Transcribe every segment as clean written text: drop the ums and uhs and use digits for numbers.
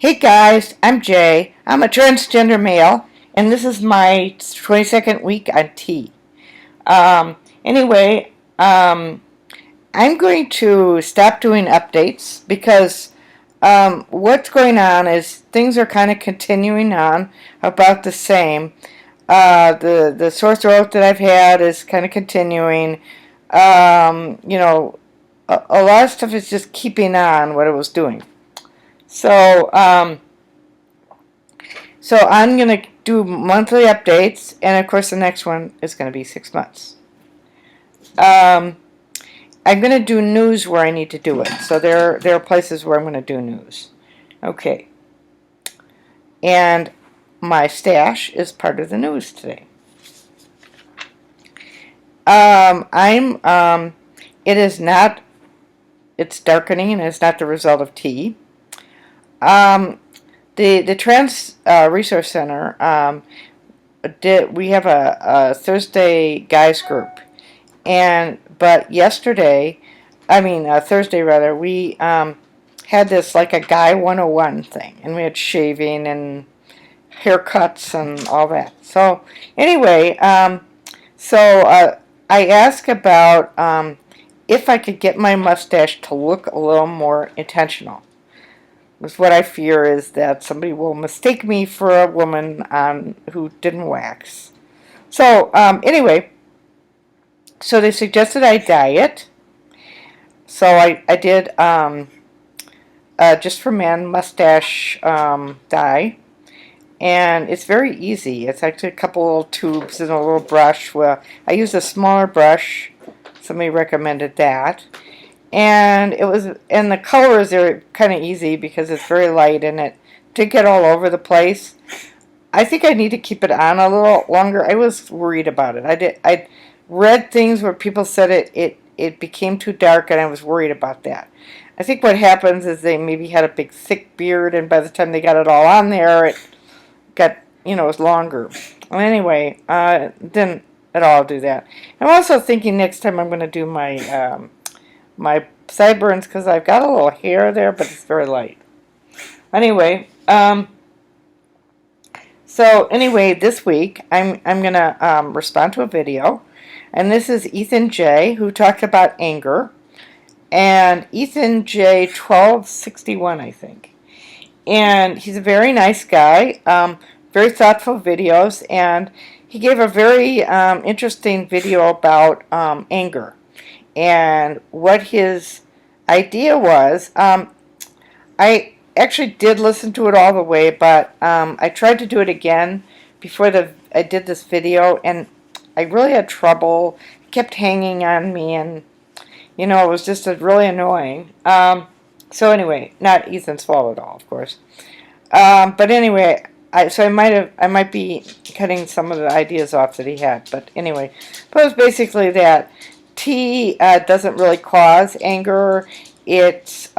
Hey guys, I'm Jay. I'm a transgender male, and this is my 22nd week on tea. Anyway, I'm going to stop doing updates because what's going on is things are kind of continuing on about the same. The sore throat that I've had is kind of continuing. A lot of stuff is just keeping on what it was doing. So, so I'm going to do monthly updates, and of course the next one is going to be 6 months. Um, I'm going to do news where I need to do it. So there are places where I'm going to do news. Okay. And my stash is part of the news today. It is not, it's darkening and it's not the result of tea. The Trans Resource Center, we have a Thursday guys group, but yesterday, Thursday rather, we had this like a guy 101 thing, and we had shaving and haircuts and all that. So anyway, I asked about if I could get my mustache to look a little more intentional. Because what I fear is that somebody will mistake me for a woman who didn't wax. So anyway, so they suggested I dye it. So I did just for men mustache dye. And it's very easy. It's actually a couple little tubes and a little brush. Well, I used a smaller brush. Somebody recommended that. And the colors are kind of easy because it's very light and it did get all over the place. I think I need to keep it on a little longer. I was worried about it. I read things where people said it became too dark, and I was worried about that. I think what happens is they maybe had a big thick beard, and by the time they got it all on there, it got, it was longer. Well, anyway, didn't at all do that. I'm also thinking next time I'm going to do my sideburns, because I've got a little hair there, but it's very light. Anyway, this week I'm gonna respond to a video, and this is Ethan J, who talked about anger, and Ethan J 1261, I think, and he's a very nice guy, very thoughtful videos, and he gave a very interesting video about anger. And what his idea was, I actually did listen to it all the way, but I tried to do it again before I did this video, and I really had trouble. It kept hanging on me, and it was just really annoying. So anyway, not Ethan's fault at all, of course. But anyway, I might be cutting some of the ideas off that he had. But anyway, but it was basically that. Tea doesn't really cause anger. It's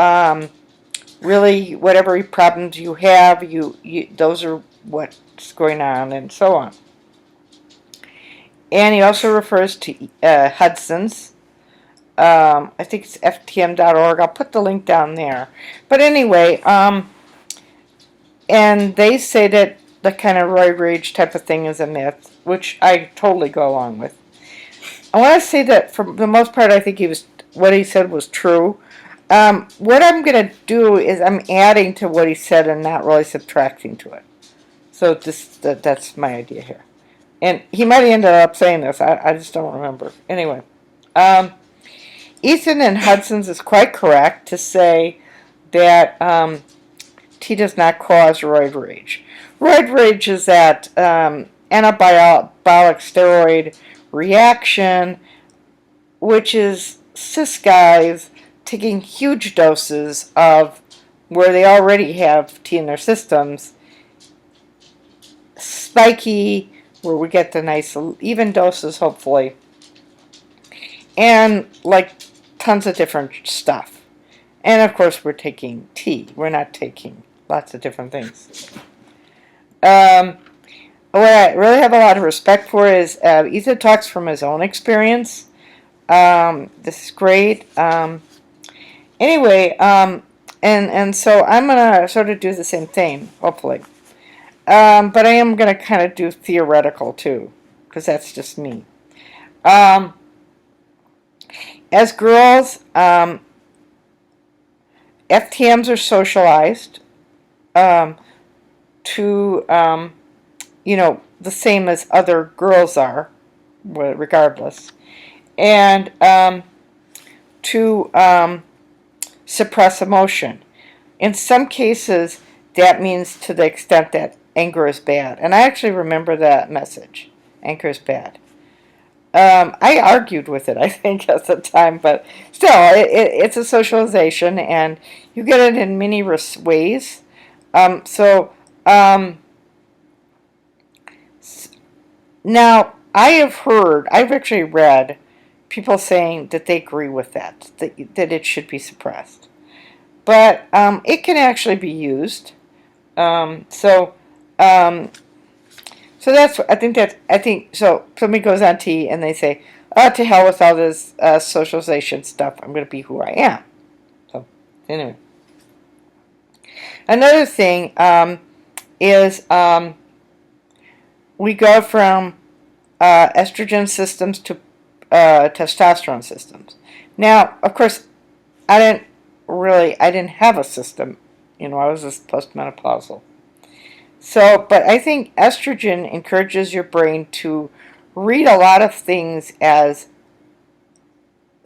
really whatever problems you have, those are what's going on, and so on. And he also refers to Hudson's. I think it's ftm.org. I'll put the link down there. But anyway, and they say that the kind of roid rage type of thing is a myth, which I totally go along with. I want to say that for the most part, I think what he said was true. What I'm going to do is I'm adding to what he said and not really subtracting to it. So that's my idea here. And he might have ended up saying this. I just don't remember. Anyway, Ethan and Hudson's is quite correct to say that tea does not cause roid rage. Roid rage is that anabolic steroid reaction, which is cis guys taking huge doses of where they already have tea in their systems, spiky, where we get the nice even doses, hopefully, and like tons of different stuff. And of course, we're taking tea. We're not taking lots of different things. What I really have a lot of respect for is Ethan talks from his own experience. This is great. Anyway, and so I'm gonna sort of do the same thing, hopefully. But I am gonna kind of do theoretical too, because that's just me. Um, as girls, FTMs are socialized to, the same as other girls are, regardless, and to suppress emotion. In some cases, that means to the extent that anger is bad. And I actually remember that message. Anger is bad. I argued with it, I think, at the time, but still, it's a socialization, and you get it in many ways. So, now, I've actually read people saying that they agree with that it should be suppressed. But it can actually be used. Um, so, um, so that's I think so. Somebody goes on T and they say, "Oh, to hell with all this socialization stuff. I'm going to be who I am." So anyway, another thing is we go from estrogen systems to testosterone systems. Now, of course, I didn't have a system. I was just postmenopausal. So, but I think estrogen encourages your brain to read a lot of things as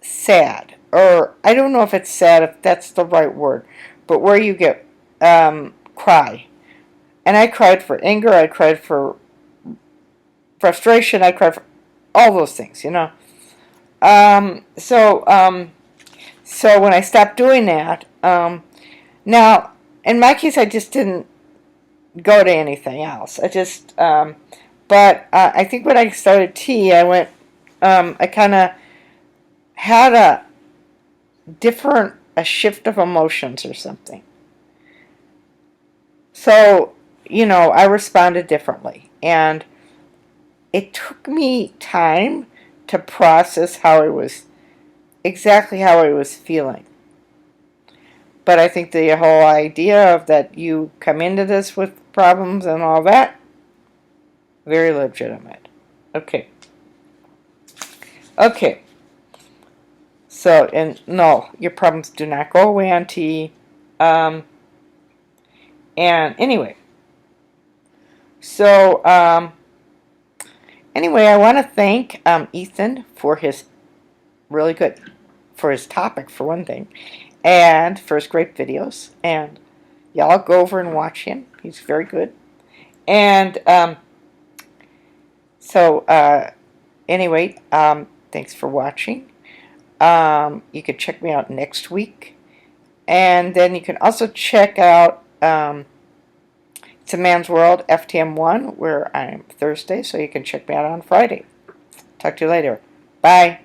sad, or I don't know if it's sad, if that's the right word, but where you get cry. And I cried for anger, I cried for frustration, I cried for all those things. Um, so, um, so when I stopped doing that, now, in my case, I just didn't go to anything else. But I think when I started tea, I kind of had a shift of emotions or something. So, I responded differently. And it took me time to process exactly how I was feeling. But I think the whole idea of that you come into this with problems and all that, very legitimate. Okay. Okay. So, and no, your problems do not go away on tea. Um, and anyway, so anyway, I want to thank Ethan for for his topic, for one thing, and for his great videos. And y'all go over and watch him. He's very good. And so anyway, thanks for watching. You can check me out next week. And then you can also check out It's a Man's World FTM1, where I'm Thursday, so you can check me out on Friday. Talk to you later. Bye.